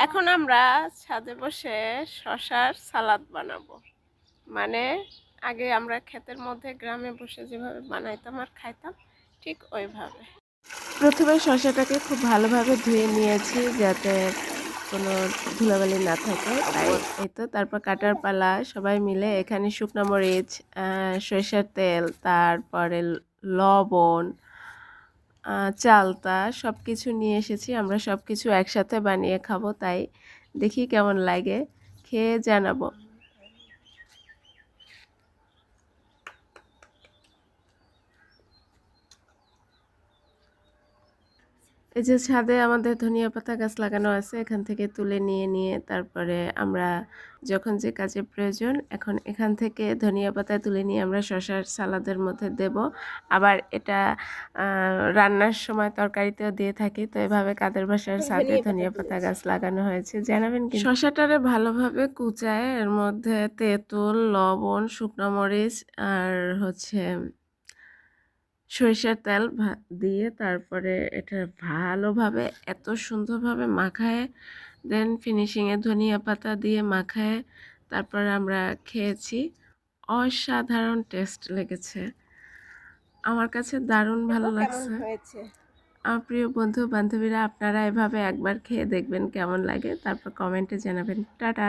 এখন আমরা ছাদে বসে শশার সালাদ বানাবো। মানে আগে আমরা ক্ষেতের মধ্যে গ্রামে বসে যেভাবে বানাইতাম আর খাইতাম, ঠিক ওইভাবে। প্রথমে শশাটাকে খুব ভালোভাবে ধুয়ে নিয়েছি যাতে কোনো ধুলাবালি না থাকে, তাই এই তো। তারপর কাটার পালা। সবাই মিলে এখানে শুকনো মরিচ, সরিষার তেল, তারপরে লবণ, চালতা সব কিছু নিয়ে এসেছি। আমরা সব কিছু একসাথে বানিয়ে খাবো, তাই দেখি কেমন লাগে, খেয়ে জানাবো। এই যে ছাদে আমাদের ধনিয়া পাতা গাছ লাগানো আছে, এখান থেকে তুলে নিয়ে তারপরে আমরা যখন যে কাজে প্রয়োজন এখন এখান থেকে ধনিয়া পাতা তুলে নিয়ে আমরা শশার সালাদের মধ্যে দেব। আবার এটা রান্নার সময় তরকারিতেও দিয়ে থাকি। তো এভাবে কাদের বাসার ছাদে ধনিয়া পাতা গাছ লাগানো হয়েছে জানাবেন কি। শশাটারে ভালোভাবে কুচায় এর মধ্যে তেঁতুল, লবণ, শুকনো মরিচ আর সরিষার তেল দিয়ে তারপরে এটা ভালোভাবে এত সুন্দরভাবে মাখায়, দেন ফিনিশিংয়ে ধনিয়া পাতা দিয়ে মাখায় তারপরে আমরা খেয়েছি। অসাধারণ টেস্ট লেগেছে, আমার কাছে দারুণ ভালো লাগছে। আমার প্রিয় বন্ধু বান্ধবীরা, আপনারা এভাবে একবার খেয়ে দেখবেন কেমন লাগে, তারপর কমেন্টে জানাবেন। টাটা।